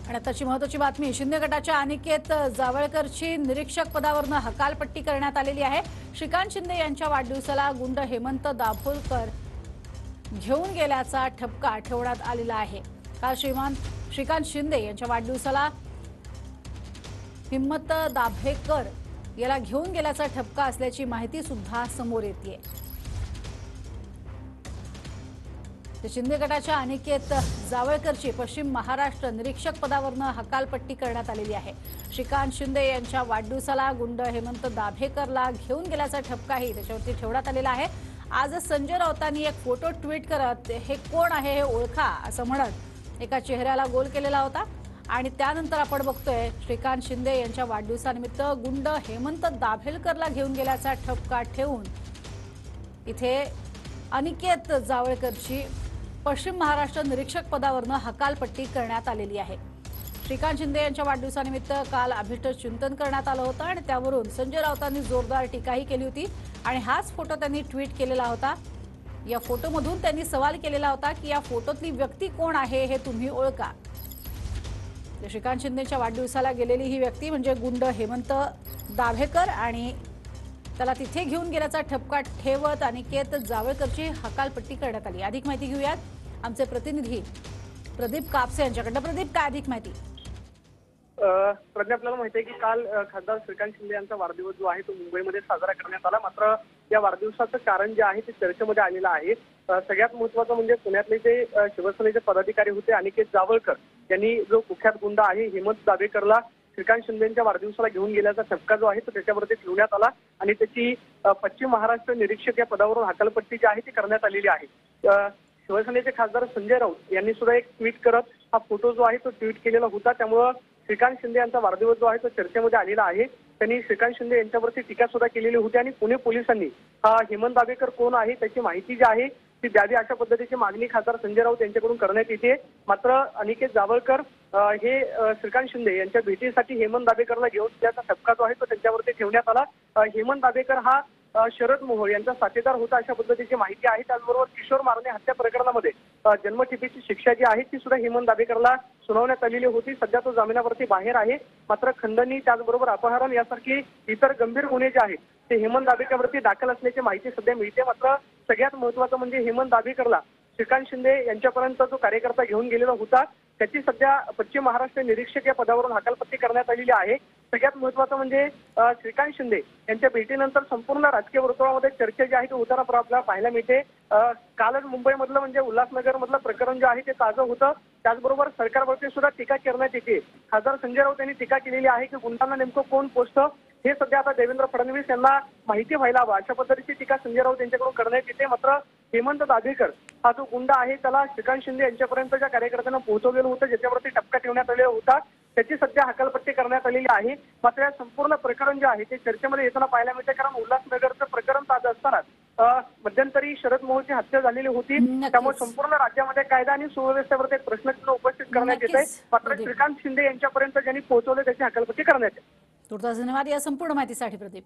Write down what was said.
आणि आताची महत्त्वाची बातमी, शिंदे गटाच्या अनिकेत जावळकरची निरीक्षक पदावरून हकालपट्टी करण्यात आलेली आहे। श्रीकांत शिंदे यांच्या वाढदिवसाला गुंड हेमंत दाभोलकर घेऊन गेल्याचा ठपका ठेवण्यात आलेला आहे। काल श्रीकांत शिंदे यांच्या वाढदिवसाला हिम्मत दाभेकर याला घेऊन गेल्याचा ठपका असल्याची माहिती सुद्धा समोर येते। शिंदे गटाच्या अनिकेत जावळकरची पश्चिम महाराष्ट्र निरीक्षक पदावरून हकालपट्टी करण्यात आलेली आहे। श्रीकांत शिंदे यांच्या वाढदिवसाला गुंड हेमंत दाभेकरला घेऊन गेल्याचा ठपकाही त्याच्यावरती ठेवण्यात आलेला आहे। आज संजय राऊतांनी एक फोटो ट्विट करत हे कोण आहे हे ओळखा असं म्हणत एका चेहऱ्याला गोल केलेला होता। आणि त्यानंतर आपण बघतोय श्रीकांत शिंदे यांच्या वाढदिवसानिमित्त गुंड हेमंत दाभेकरला घेऊन गेल्याचा ठपका ठेवून इथे अनिकेत जावळकरची पश्चिम महाराष्ट्र निरीक्षक पदावरून हकालपट्टी करण्यात आलेली आहे। श्रीकांत शिंदे यांच्या वाढदिवसानिमित्त काल अभिष्ट चिंतन करण्यात आलं होतं आणि त्यावरून संजय राऊतांनी जोरदार टीकाही केली होती आणि हाच फोटो त्यांनी ट्विट केलेला होता। या फोटोमधून त्यांनी सवाल केलेला होता की या फोटोतली व्यक्ती कोण आहे हे तुम्ही ओळखा। श्रीकांत शिंदेच्या वाढदिवसाला गेलेली ही व्यक्ती म्हणजे गुंड हेमंत दाभेकर आणि त्याला तिथे घेऊन गेल्याचा ठपका ठेवत अनिकेत जावळकरची हकालपट्टी करण्यात आली। अधिक माहिती घेऊयात आमचे प्रतिनिधी प्रदीप कापसे यांच्याकडे। प्रदीप, काय अधिक माहिती? प्रज्ञा, आपल्याला माहिती आहे की काल खासदार श्रीकांत शिंदे यांचा वाढदिवस जो आहे तो मुंबईमध्ये साजरा करण्यात आला। मात्र या वाढदिवसाचं कारण जे आहे ते चर्चेमध्ये आलेलं आहे। सगळ्यात महत्त्वाचं म्हणजे पुण्यातले जे शिवसेनेचे पदाधिकारी होते अनिकेत जावळकर यांनी जो कुख्यात गुंड आहे हेमंत दाभेकरला श्रीकांत शिंदेच्या वाढदिवसाला घेऊन गेल्याचा ठपका जो आहे तो त्याच्यावरती ठेवण्यात आला आणि त्याची पश्चिम महाराष्ट्र निरीक्षक या पदावरून हकालपट्टी जी आहे ती करण्यात आलेली आहे। शिवसेनेचे खासदार संजय राऊत यांनी सुद्धा एक ट्विट करत हा फोटो जो आहे तो ट्विट केलेला होता। त्यामुळे श्रीकांत शिंदे यांचा वाढदिवस जो आहे तो चर्चेमध्ये आलेला आहे। त्यांनी श्रीकांत शिंदे यांच्यावरती टीका सुद्धा केलेली होती आणि पुणे पोलिसांनी हा हेमंत दाभेकर कोण आहे त्याची माहिती जी आहे ती द्यावी अशा पद्धतीची मागणी खासदार संजय राऊत यांच्याकडून करण्यात येते। मात्र अनिकेत जावळकर हे श्रीकांत शिंदे यांच्या भेटीसाठी हेमंत दाभेकरला घेऊन त्याचा ठपका जो आहे तो त्यांच्यावरती ठेवण्यात आला। हेमंत दाभेकर हा शरद मोहोळ यांचा साथीदार होता अशा पद्धतीची माहिती आहे। त्याचबरोबर किशोर मारणे हत्या प्रकरणामध्ये जन्मठेपेची शिक्षा जी आहे ती सुद्धा हेमंत दाभेकरला सुनावण्यात आलेली होती। सध्या तो जामिनावरती बाहेर आहे। मात्र खंडणी त्याचबरोबर अपहरण यासारखी इतर गंभीर गुन्हे जे आहेत ते हेमंत दाभेकरवरती दाखल असल्याची माहिती सध्या मिळते। मात्र सगळ्यात महत्त्वाचं म्हणजे हेमंत दाभेकरला श्रीकांत शिंदे यांच्यापर्यंत जो कार्यकर्ता घेऊन गेलेला होता त्याची सध्या पश्चिम महाराष्ट्र निरीक्षक या पदावरून हकालपट्टी करण्यात आलेली आहे। सगळ्यात महत्त्वाचं म्हणजे श्रीकांत शिंदे यांच्या भेटीनंतर संपूर्ण राजकीय वर्तुळामध्ये चर्चा जी आहे ती उतारा आपल्याला पाहायला मिळते। कालच मुंबईमधलं म्हणजे उल्हासनगर मधलं प्रकरण जे आहे ते ताजं होतं। त्याचबरोबर सरकारवरती सुद्धा टीका करण्यात येते। खासदार संजय राऊत यांनी टीका केलेली आहे की गुंडांना नेमकं कोण पोचतं हे सध्या आता देवेंद्र फडणवीस यांना माहिती व्हायला हवं अशा पद्धतीची टीका संजय राऊत यांच्याकडून करण्यात येते। मात्र हेमंत दाभेकर हा जो गुंड आहे त्याला श्रीकांत शिंदे यांच्यापर्यंत ज्या कार्यकर्त्यांना पोहोचवलेलं होतं ज्याच्यावरती ठपका ठेवण्यात आलेला होता त्याची सध्या हकालपट्टी करण्यात आलेली आहे। मात्र या संपूर्ण प्रकरण जे आहे ते चर्चेमध्ये येताना पाहायला मिळते कारण उल्हासनगरचं प्रकरण ताजं असताना मध्यंतरी शरद मोहोळची हत्या झालेली होती। त्यामुळे संपूर्ण राज्यामध्ये कायदा आणि सुव्यवस्थेवरती एक प्रश्नचिन्ह उपस्थित करण्यात येत आहे। मात्र श्रीकांत शिंदे यांच्यापर्यंत ज्यांनी पोहोचवले त्याची हकालपट्टी करण्यात येते। तुर्तास धन्यवाद या संपूर्ण माहितीसाठी प्रदीप।